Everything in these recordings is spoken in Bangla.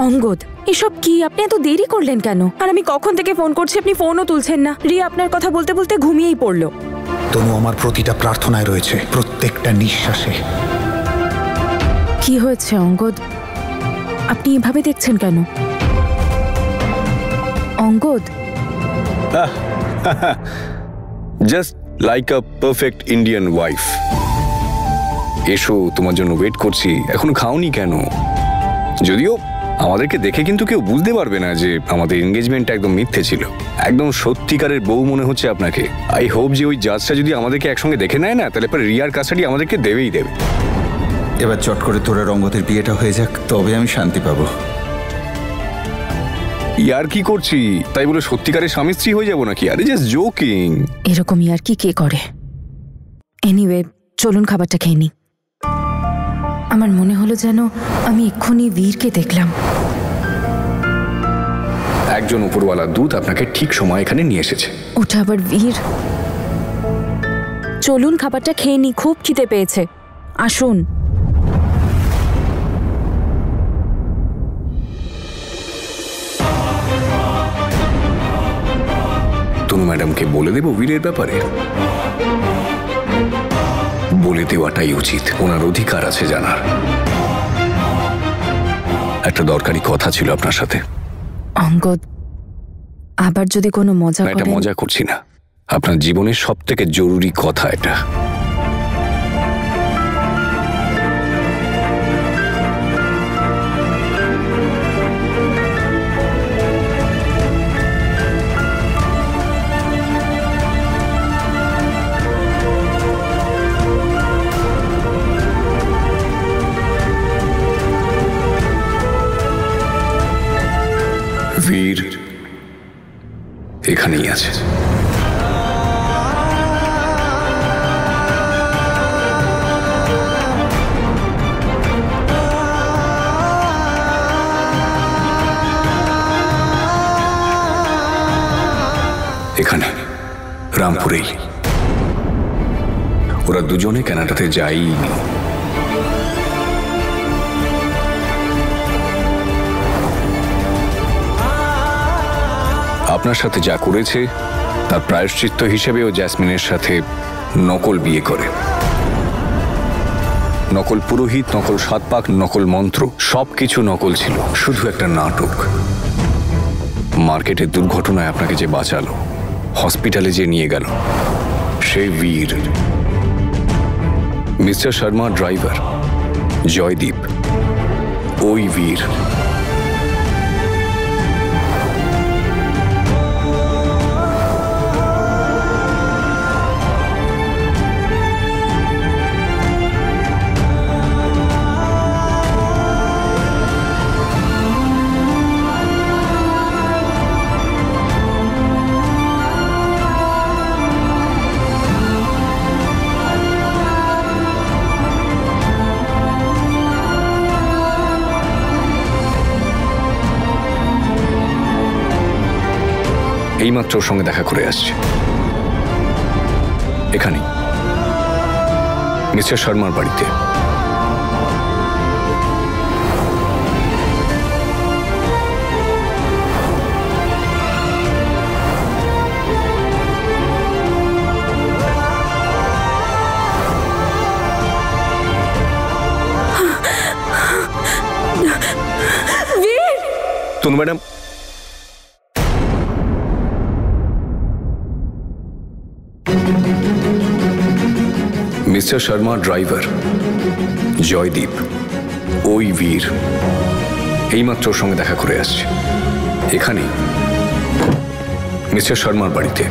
অঙ্গদ, এসব কি? আপনি এত দেরি করলেন কেন? আর আমি কখন থেকে ফোন করছি, আপনি ফোনও তুলছেন না। রিয়া আপনার কথা বলতে বলতে ঘুমিয়েই পড়লো। তনু আমার প্রতিটা প্রার্থনায় রয়েছে, প্রত্যেকটা নিঃশ্বাসে। কি হয়েছে অঙ্গদ? আপনি এভাবে দেখছেন কেন? অঙ্গদ, জাস্ট লাইক আ পারফেক্ট ইন্ডিয়ান ওয়াইফ। এসো, তোমার জন্য ওয়েট করছি। এখনো খাওনি কেন? যদিও আমাদেরকে দেখে কিন্তু কেউ বুঝতে পারবে না যে আমাদের এনগেজমেন্টটা একদম মিথ্যে ছিল। একদম সত্যিকারের বউ মনে হচ্ছে আপনাকে। আই হোপ যে ওই জাজটা যদি আমাদেরকে একসঙ্গে দেখে নেয় না, তাহলে পরে রিয়ার কাস্টাডি আমাদেরকে দেবেই দেবে। এবার চট করে তোর আর অঙ্গদের বিয়েটা হয়ে যাক, তবে আমি শান্তি পাবো। ইয়ার কি করছি তাই বলে সত্যিকারের স্বামী স্ত্রী হয়ে যাবো নাকি? আরে জাস্ট জোকিং। এরকম ইয়ার কি কে করে? এনিওয়ে, চলুন খাবারটা খেয়ে নি। আমার মনে হলো যেন আমি এক্ষুনি বীরকে দেখলাম। একজন উপরওয়ালা দূত আপনাকে ঠিক সময় এখানে নিয়ে এসেছে। ওটা আবার বীর? চলুন খাবারটা খেয়ে নি, খুব খিদে পেয়েছে। আসুন। তনু ম্যাডামকে বলে দেবো বীরের ব্যাপারে? বলে দেওয়াটাই উচিত, ওনার অধিকার আছে জানার। একটা দরকারি কথা ছিল আপনার সাথে। অঙ্গদ, আবার যদি কোনো মজা করেন। এটা মজা করছি না, আপনার জীবনের সবথেকে জরুরি কথা এটা। বীর এখানেই আছে। এখানে রামপুরেই। ওরা দুজনে কানাডাতে যায়নি। আপনার সাথে যা করেছে তার প্রায়শ্চিত্ত হিসেবে ও জ্যাসমিনের সাথে নকল বিয়ে করে। নকল পুরোহিত, নকল সাতপাক, নকল মন্ত্র, সবকিছু নকল ছিল, শুধু একটা নাটক। মার্কেটের দুর্ঘটনায় আপনাকে যে বাঁচালো, হসপিটালে যে নিয়ে গেল, সেই বীর। মিস্টার শর্মা ড্রাইভার, জয়দীপ, ওই বীর। এইমাত্র ওর সঙ্গে দেখা করে আসছে। এখানে মিস্টার শর্মার বাড়িতে। Tanu madam, mister Sharma driver, Joydeep, ওই বীর এইমাত্র ওর সঙ্গে দেখা করে আসছে। এখানে মিস্টার শর্মার বাড়িতে।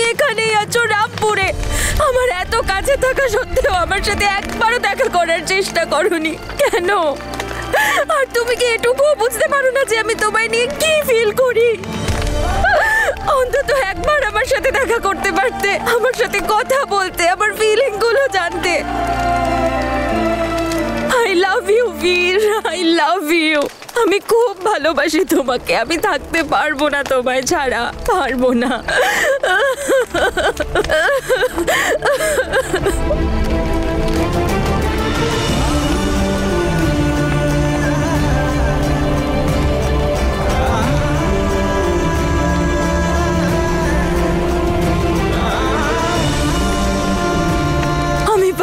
তুমি এখানেই আছো রামপুরে। আমার এত কাছে থাকা সত্ত্বেও আমার সাথে একবারও দেখা করার চেষ্টা করোনি কেন? আর তুমি কি এটুকুও বুঝতে পারো না যে আমি তোমায় নিয়ে কি ফিল করি? অন্তত একবার আমার সাথে দেখা করতে পারতে, আমার সাথে কথা বলতে, আমার ফিলিং গুলো জানতে। আই লাভ ইউ বীর, আই লাভ ইউ। আমি খুব ভালোবাসি তোমাকে। আমি থাকতে পারবো না তোমায় ছাড়া, পারবো না।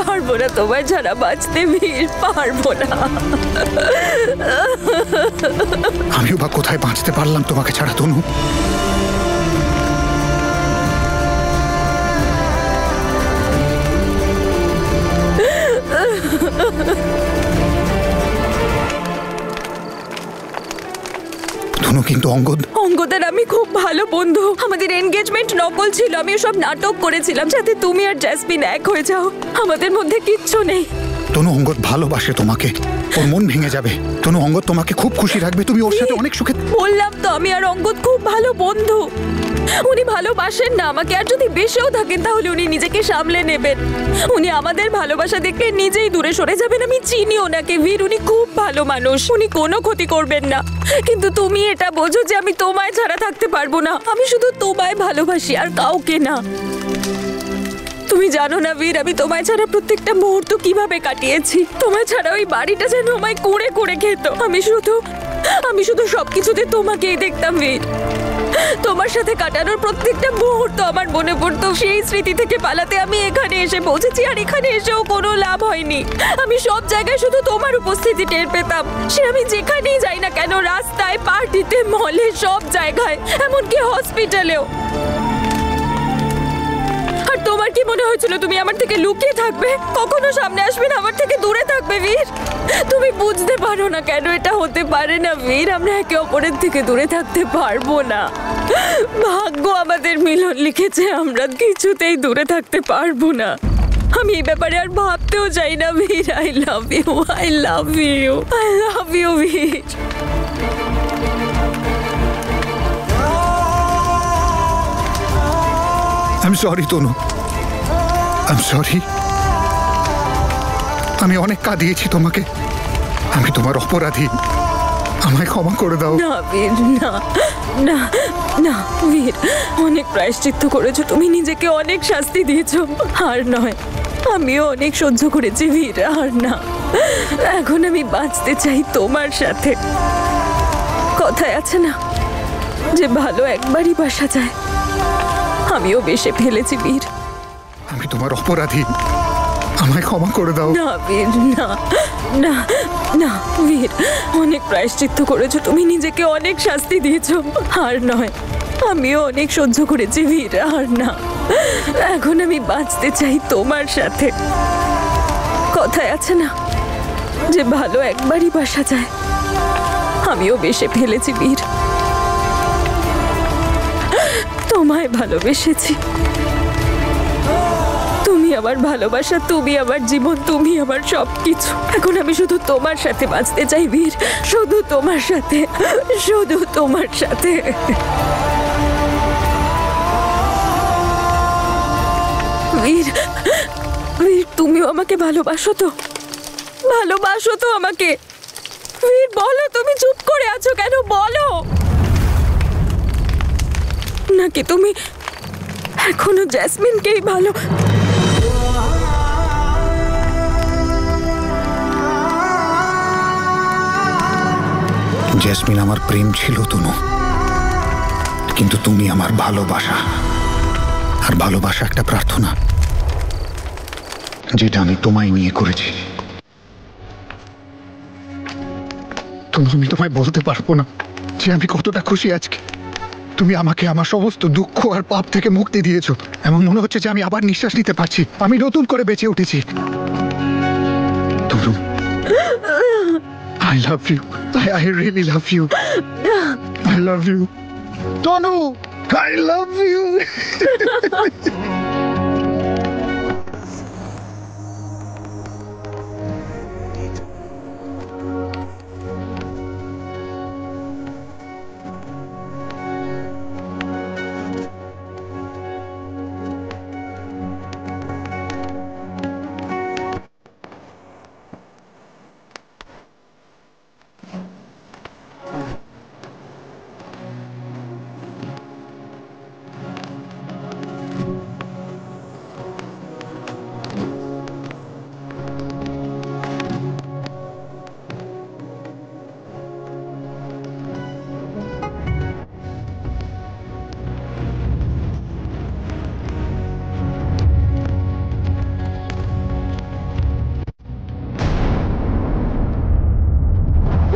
পারবো না তোমায় ছাড়া বাঁচতে বীর, পারবো না। আমিও বা কোথায় বাঁচতে পারলাম তোমাকে ছাড়া তনু? তনু কিন্তু অঙ্গদের আমি খুব ভালো বন্ধু। আমাদের এনগেজমেন্ট নকল ছিল। আমি সব নাটক করেছিলাম যাতে তুমি আর জেসমিন এক হয়ে যাও। আমাদের মধ্যে কিচ্ছু নেই। তনু অঙ্গদ ভালোবাসে তোমাকে, ওর মন ভেঙে যাবে। তনু অঙ্গদ তোমাকে খুব খুশি রাখবে, তুমি ওর সাথে অনেক সুখে। বললাম তো আমি আর অঙ্গদ খুব ভালো বন্ধু। উনি ভালোবাসেন না আমাকে, আর যদি বেশেও থাকেন তাহলে উনি নিজেকে সামলে নেবেন। উনি আমাদের ভালোবাসা দেখলে নিজেই দূরে সরে যাবেন। আমি চিনি ওনাকে বীর, উনি খুব ভালো মানুষ, উনি কোনো ক্ষতি করবেন না। কিন্তু তুমি এটা বোঝো যে আমি তোমায় ছাড়া থাকতে পারবো না। আমি শুধু তোমায় ভালোবাসি আর কাউকে না। তুমি জানো না বীর, আমি তোমায় ছাড়া প্রত্যেকটা মুহূর্ত কিভাবে কাটিয়েছি। তোমায় ছাড়া ওই বাড়িটা যেন আমায় কুড়ে কুড়ে খেত। আমি শুধু সবকিছুতে তোমাকেই দেখতাম বীর। তোমার সাথে কাটানোর প্রত্যেকটা মুহূর্ত আমার মনে পড়তো। সেই স্মৃতি থেকে পালাতে আমি এখানে এসে পৌঁছেছি, আর এখানে এসেও কোনো লাভ হয়নি। আমি সব জায়গায় শুধু তোমার উপস্থিতি টের পেতাম। সে আমি যেখানেই যাই না কেন, রাস্তায়, পার্টিতে, মলে, সব জায়গায়, এমনকি হসপিটালেও। আর তোমার কি মনে হয়েছিল তুমি আমার থেকে লুকিয়ে থাকবে, কখনো সামনে আসবে না, আমার থেকে দূরে থাকবে বীর? তুমি বুঝতে পারো না কেন এটা হতে পারে না বীর। আমরা একে অপরের থেকে দূরে থাকতে পারবো না। ভাগ্য আমাদের মিলন লিখেছে, আমরা কিছুতেই দূরে থাকতে পারবো না। আমি এই ব্যাপারে আর ভাবতেও চাই না Veer. I love you, I love you, I love you বীর। I am sorry Tanu, I am sorry. আমি অনেক কাঁদিয়েছি তোমাকে, আমি তোমার অপরাধী, আমায় ক্ষমা করে দাও। না বীর, না না না বীর, অনেক প্রায়শ্চিত্ত করেছো তুমি, নিজেকে অনেক শাস্তি দিয়েছো। আর নয়, আমিও অনেক সহ্য করেছি বীর, আর না। এখন আমি বাঁচতে চাই তোমার সাথে। কথায় আছে না যে ভালো একবারই বাসা যায়, আমিও বেশে ফেলেছি বীর। আমি তোমার অপরাধী, আমায় ক্ষমা করে দাও। না বীর, না না না বীর, অনেক প্রায়শ্চিত্ত করেছো তুমি, নিজেকে অনেক শাস্তি দিয়েছো। আর নয়, আমিও অনেক সহ্য করেছি বীর, আর না। এখন আমি বাঁচতে চাই তোমার সাথে। কথায় আছে না যে ভালো একবারই বাসা যায়, আমিও বেশে ফেলেছি বীর। তোমায় ভালোবেসেছি। তুমি আমার ভালোবাসা, তুমি আমার জীবন, তুমি আমার সবকিছু। এখন আমি শুধু তোমার সাথে বাঁচতে চাই বীর, শুধু তোমার সাথে, শুধু তোমার সাথে। বীর, বীর, তুমিও আমাকে ভালোবাসো তো? ভালোবাসো তো আমাকে? বীর বলো, তুমি চুপ করে আছো কেন? বলো। নাকি তুমি এখনো জেসমিনকেই ভালো? জেসমিন আমার প্রেম ছিল তনু, কিন্তু তুমি আমার ভালোবাসা। আর ভালোবাসা একটা প্রার্থনা, যেটা আমি তোমায় নিয়ে করেছি। তনু, আমি তোমায় বলতে পারবো না যে আমি কতটা খুশি আজকে। তুমি আমাকে আমার সমস্ত দুঃখ আর পাপ থেকে মুক্তি দিয়েছো। এমন মনে হচ্ছে যে আমি আবার নিঃশ্বাস নিতে পারছি, আমি নতুন করে বেঁচে উঠেছি। তনু, I love you. I really love you. I love you. Tanu! I love you.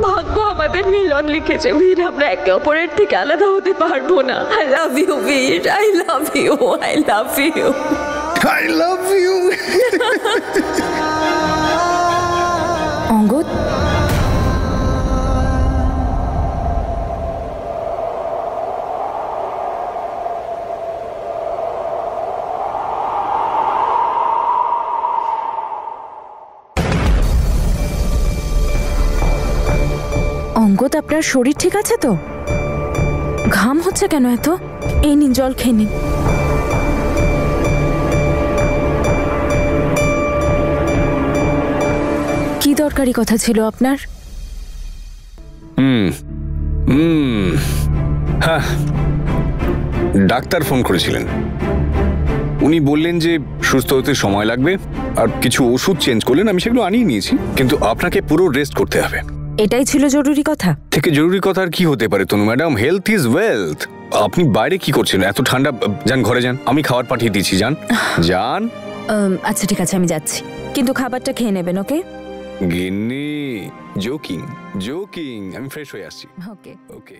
ভাগ্য আমাদের মিলন লিখেছে বীর, আমরা একে অপরের থেকে আলাদা হতে পারবো না। আই লাভ ইউ বীর, I love you, I love you. I love you. Angad, Angad আপনার শরীর ঠিক আছে তো? ঘাম হচ্ছে কেন এত? এই নিন জল খেয়ে নিন। কি দরকারি কথা ছিল আপনার? হ্যাঁ, ডাক্তার ফোন করেছিলেন। উনি বললেন যে সুস্থ হতে সময় লাগবে আর কিছু ওষুধ চেঞ্জ করলেন, আমি সেগুলো আনিয়ে নিয়েছি, কিন্তু আপনাকে পুরো রেস্ট করতে হবে। এটাই ছিল জরুরি কথা? থেকে জরুরি কথা আর কি হতে পারে তনু ম্যাডাম? Health is wealth. আপনি বাইরে কি করছেন? এত ঠান্ডা, যান ঘরে যান, আমি খাবার পাঠিয়ে দিচ্ছি, যান যান। আচ্ছা ঠিক আছে, আমি যাচ্ছি, কিন্তু খাবারটা খেয়ে নেবেন, ওকে? গিন্নি, জোকিং জোকিং, আমি ফ্রেশ হয়ে আসছি। ওকে। ওকে।